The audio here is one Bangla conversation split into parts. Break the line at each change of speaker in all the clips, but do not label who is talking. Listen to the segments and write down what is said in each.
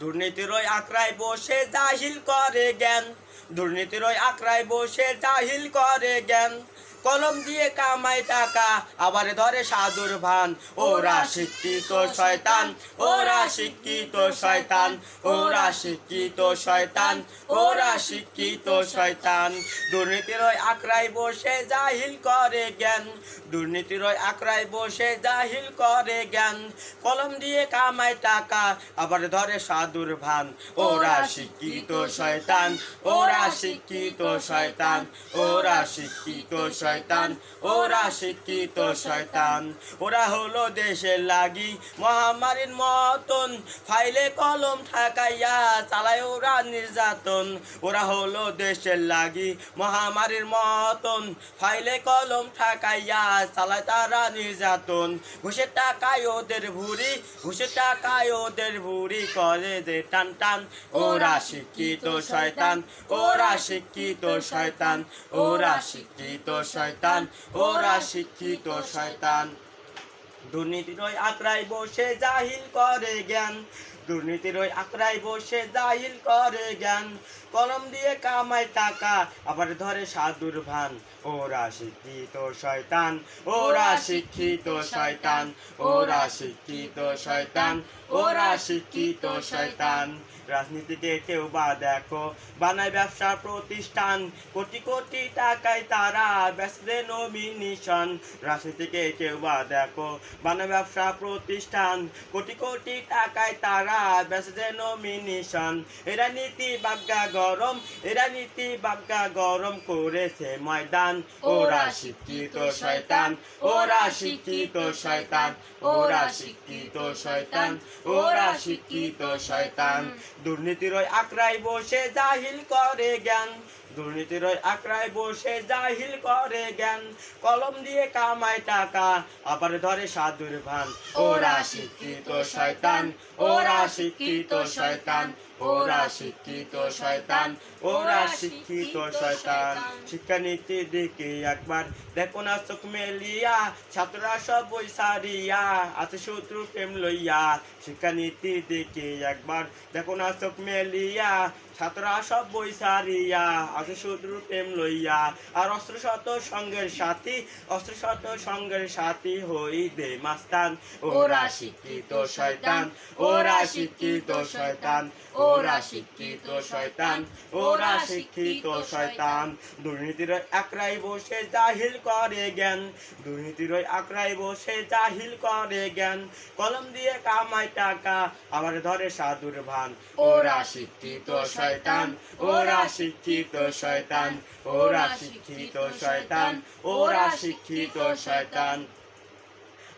দুর্নীতির ওই আঁকড়ায় বসে জাহিল করে জ্ঞান, দুর্নীতির ওই আঁকড়ায় বসে জাহিল করে জ্ঞান। কলম দিয়ে কামায় টাকা আবার ধরে সাধুর ভান, ওরা শিক্ষিত শয়তান, ওরা শিক্ষিত শয়তান, ওরা শিক্ষিত শয়তান, ওরা শিক্ষিত শয়তান। দুর্নীতির ওই আঁকড়ায় বসে জাহিল করে জ্ঞান, দুর্নীতির ওই আঁকড়ায় বসে জাহিল করে জ্ঞান। কলম দিয়ে কামায় টাকা আবার ধরে সাধুর ভান, ওরা শিক্ষিত শয়তান, ওরা শিক্ষিত শয়তান, ওরা শিক্ষিত শয়তান, ওরা শিক্ষিত শয়তান। ওরা হলো দেশের লাগি মহামারীর মতন, ফাইলে কলম ঠাকাইয়া চালায় ওরা নির্যাতন। ওরা হলো দেশের লাগি মহামারীর মতন, ফাইলে কলম ঠাকাইয়া চালায় তারা নির্যাতন। ঘুষের টাকায় ওদের ভুরি, ঘুষের টাকায় ওদের ভুরি করে যে টান টান। ওরা শিক্ষিত শয়তান, ওরা শিক্ষিত শয়তান, ওরা শিক্ষিত শয়তান, ওরা শিক্ষিত শয়তান। দুর্নীতির ওই আঁকড়ায় বসে জাহিল করে জ্ঞান, দুর্নীতির ওই আঁকড়ায় বসে জাহিল করে জ্ঞান। কলম দিয়ে কামায় টাকা আবার ধরে সাধুর ভান, ওরা শিক্ষিত শয়তান, ওরা শিক্ষিত শয়তান, ওরা শিক্ষিত শয়তান, ওরা শিক্ষিত শয়তান। রাজনীতিকে কেউ বা দেখো বানায় ব্যবসা প্রতিষ্ঠান, কোটি কোটি টাকায় তারা বেচে নমিনেশন। রাজনীতিকে কেউ বা দেখো বানায় ব্যবসা প্রতিষ্ঠান, কোটি কোটি টাকায় তারা বেচে নমিনেশন। এরা নীতি বাগ্গা গরম, এরা নীতি বাগ্গা গরম করেছে ময়দান। ওরা শিক্ষিত শয়তান, ওরা শিক্ষিত শয়তান, ওরা শিক্ষিত শয়তান, ওরা শিক্ষিত শয়তান। দুর্নীতির ওই আঁকড়ায় বসে জাহিল করে জ্ঞান, দুর্নীতির ওই আঁকড়ায় বসে জাহিল করে জ্ঞান। কলম দিয়ে কামায় টাকা আবার ধরে সাধুর ভান, ওরা শিক্ষিত শয়তান, ওরা শিক্ষিত শয়তান, ওরা শিক্ষিত শয়তান, ওরা শিক্ষিত শয়তান। শিক্ষানীতির দিকে একবার দেখো না চোখ মেলিয়া, ছাত্ররা সব বই সারিয়া আছে শত্রু প্রেম লইয়া। শিক্ষানীতির দিকে একবার দেখো না চোখ মেলিয়া, ছাত্ররা সব বই সারিয়া আছে শত্রু প্রেম লইয়া। আর অস্ত্র শত সঙ্গের সাথী, অস্ত্র শত সঙ্গের সাথী হইবে মাস্তান। ওরা শিক্ষিত শয়তান, ওরা শিক্ষিত শয়তান, ওরা শিক্ষিত শয়তান, ওরা শিক্ষিত শয়তান। দুর্নীতির আঁকড়ায় বসে জাহিল করে জ্ঞান, দুর্নীতির আঁকড়ায় বসে জাহিল করে জ্ঞান। কলম দিয়ে কামায় টাকা আবার ধরে সাধুর ভান, ওরা শিক্ষিত শয়তান, ওরা শিক্ষিত শয়তান, ওরা শিক্ষিত শয়তান, ওরা শিক্ষিত শয়তান।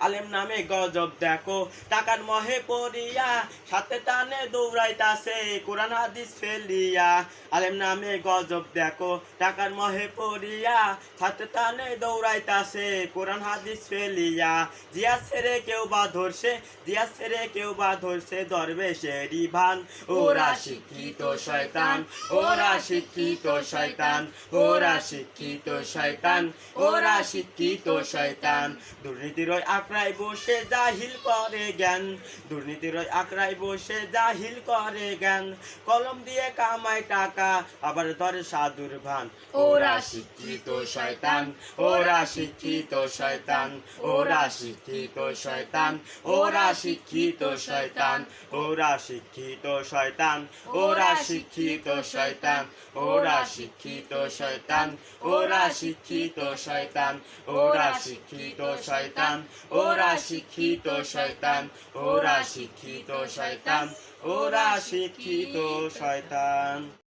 আলেম নামে গজব দেখো টাকার মহে পড়িয়া, সাথে টানে দৌড়াইতাছে কোরআন হাদিস ফেলিয়া। আলেম নামে গজব দেখো টাকার মহে পড়িয়া, সাথে টানে দৌড়াইতাছে কোরআন হাদিস ফেলিয়া। জিয়া ছেড়ে কেউ বা ধরছে, জিয়া ছেড়ে কেউ বা ধরছে দরবেশেরই ভান। ওরা শিক্ষিত শয়তান, ওরা শিক্ষিত শয়তান, ওরা শিক্ষিত শয়তান, ওরা শিক্ষিত শয়তান। দুর্নীতির আঁকড়ায় বসে জাহিল করে জ্ঞান, দুর্নীতির আঁকড়ায় বসে জাহিল করে জ্ঞান। কলম দিয়ে কামায় টাকা আবার ধরে সাধুর ভান, ওরা শিক্ষিত শয়তান, ওরা শিক্ষিত শয়তান, ওরা শিক্ষিত শয়তান, ওরা শিক্ষিত শয়তান, ওরা শিক্ষিত শয়তান, ওরা শিক্ষিত শয়তান, ওরা শিক্ষিত শয়তান, ওরা শিক্ষিত শয়তান, ওরা শিক্ষিত শয়তান, ওরা শিক্ষিত শয়তান, ওরা শিক্ষিত শয়তান, ওরা শিক্ষিত শয়তান।